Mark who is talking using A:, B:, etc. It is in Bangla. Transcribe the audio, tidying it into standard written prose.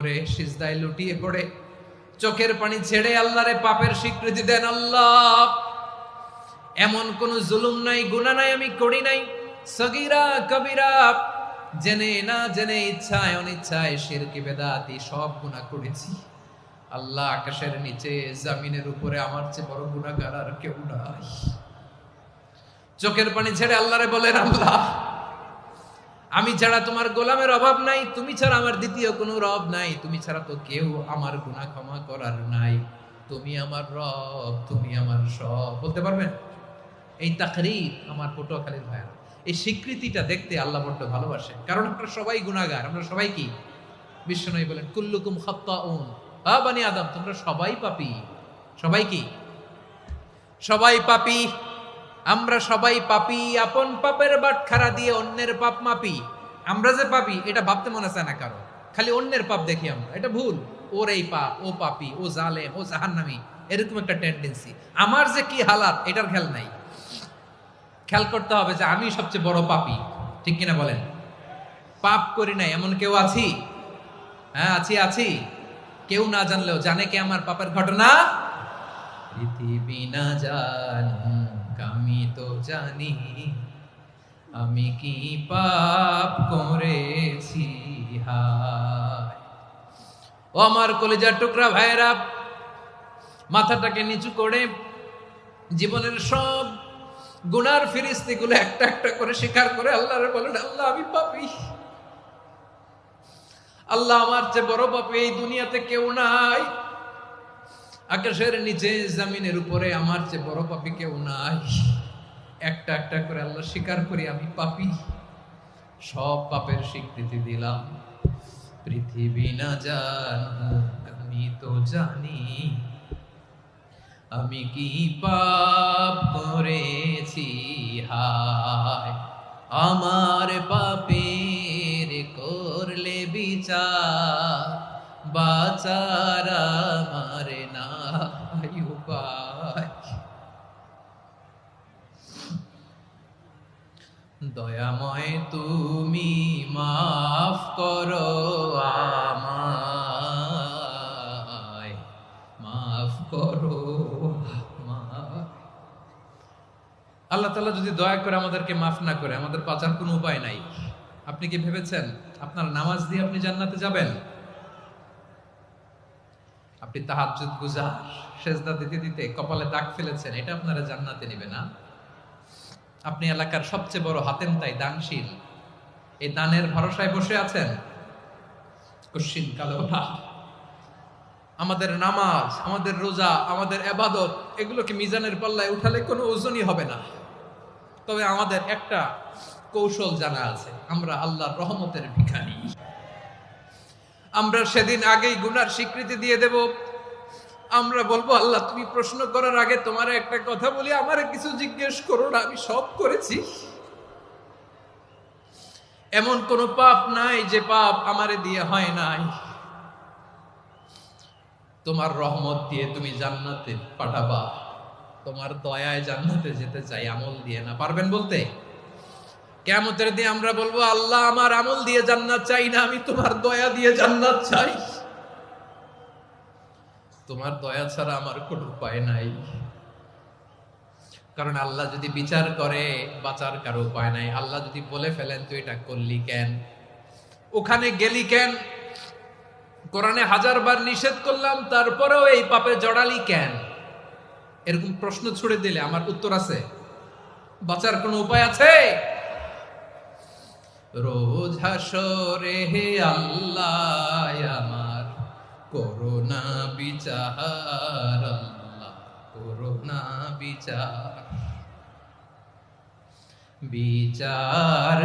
A: সিজদায় লুটিয়ে পড়ে চোখের পানি ছেড়ে আল্লাহরে পাপের স্বীকৃতি দেন। আল্লাহ, এমন কোন জুলুম নাই, গুনাহ নাই আমি করি নাই, সগীরা কবিরা, জেনে না জেনে, ইচ্ছায় অনিচ্ছায়, শিরকি বেদাতি সব গুনাহ করেছি। আল্লাহ, আকাশের নিচে জমিনের উপরে আমার চেয়ে বড় গুনাহগার আর কেউ নাই। চোখের পানি ছেড়ে আল্লাহরে বলেন, আল্লাহ, আমি ছাড়া তোমার গোলামের অভাব নাই, তুমি ছাড়া আমার দ্বিতীয় কোনো রব নাই, তুমি ছাড়া তো কেউ আমার গুনাহ ক্ষমা করার নাই, তুমি আমার রব, তুমি আমার সব। বলতে পারবেন? এই তাকরীর আমার পটুয়াখালীর ভাইরা, এই স্বীকৃতিটা দেখতে আল্লাহ বড্ড ভালোবাসে। কারণ আমরা সবাই গুনাহগার, আমরা সবাই কি? বিশ্বনবী বলেন, কুল্লুকুম খাত্তাউন, বানি আদম, তোমরা সবাই পাপী। সবাই কি? সবাই পাপী। আমরা সবাই পাপী, আপন পাপের বাটখারা দিয়ে অন্যের পাপ মাপি। আমরা যে পাপী এটা ভাবতে মনে চায় না কারো, খালি অন্যের পাপ দেখি আমরা, এটা ভুল। ওর এই পাপ, ও পাপী, ও জালেম, ও জাহান্নামী, এরকম একটা টেন্ডেন্সি। আমার যে কি হালাত এটার খেয়াল নাই। খেয়াল করতে হবে যে আমি সবচেয়ে বড় পাপী, ঠিক কিনা বলেন? পাপ করি নাই এমন কেউ আছি? হ্যাঁ, আছি। কেউ না জানলেও জানে কে আমার পাপের ঘটনা? পৃথিবী না জানুক আমি তো জানি, আমি কি পাপ করেছি। হায় ও আমার কলিজার টুকরা ভাইরা, মাথাটাকে নিচু করে জীবনের সব গুনার ফিরিস্তিগুলো একটা একটা করে স্বীকার করে আল্লাহরে বলেন, আল্লাহ, আমি পাপী। আল্লাহ, আমার চেয়ে বড় পাপী এই দুনিয়াতে কেউ নাই। আকাশের নিচে জমিনের উপরে আমার চেয়ে বড় পাপী কেউ নাই। একটা একটা করে আল্লাহ স্বীকার করি আমি পাপী, সব পাপের স্বীকৃতি দিলাম। পৃথিবী না জানুক আমি তো জানি, আমি কি পাপ করেছি। হায় আমার পাপের করলে বিচার, বাঁচার আমার নাই উপায়। দয়াময় তুমি মাফ করো আমায়, মাফ করো আমায়। আল্লাহ তাআলা যদি দয়া করে আমাদেরকে মাফ না করে, আমাদের বাঁচার কোনো উপায় নাই। আপনি কি ভেবেছেন আপনার নামাজ দিয়ে আপনি জান্নাতে যাবেন? আপনি তাহাজ্জুদ গুজার, সেজদা দিতে দিতে কপালে দাগ ফেলেছেন, এটা আপনারা জান্নাতে নেবে না? আপনি এলাকার সবচেয়ে বড় হাতেম তাই দানশীল, এই দানের ভরসায় বসে আছেন, কশিন কালো না। আমাদের নামাজ, আমাদের রোজা, আমাদের ইবাদত, এগুলোকে মিজানের পাল্লায় উঠালে কোনো ওজনই হবে না। তবে আমাদের একটা কৌশল জানা আছে, আমরা আল্লাহর রহমতের ভিখারি। আমরা সেদিন আগেই গুনার স্বীকৃতি দিয়ে দেব। আমরা বলবো, আল্লাহ, তুমি প্রশ্ন করার আগে তোমার একটা কথা বলি, আমারে কিছু জিজ্ঞেস করো না, আমি সব করেছি। এমন কোন পাপ নাই যে পাপ আমারে দিয়ে হয় নাই। তোমার রহমত দিয়ে তুমি জান্নাতে পাঠাবা, তোমার দয়ায় জান্নাতে যেতে চাই, আমল দিয়ে না। পারবেন বলতে? কিয়ামতের দিন আমরা বলবো, আল্লাহ, আমার আমল দিয়ে জান্নাত চাই না, আমি তোমার দয়া দিয়ে জান্নাত চাই। তোমার দয়া ছাড়া আমার কোনো উপায় নাই। কারণ আল্লাহ যদি বিচার করে, বাঁচার কারো উপায় নাই। আল্লাহ যদি বলে ফেলেন, তুই এটা করলি কেন, ওখানে গেলি কেন, কোরআনে 1000 বার নিষেধ করলাম, তারপরেও এই পাপে জড়ালি কেন, এরকম প্রশ্ন ছুড়ে দিলে আমার উত্তর আছে? বাঁচার কোনো উপায় আছে? রোজ হাসরে হে আল্লাহ আমার করোনা বিচার, আল্লাহ করোনা বিচার, বিচার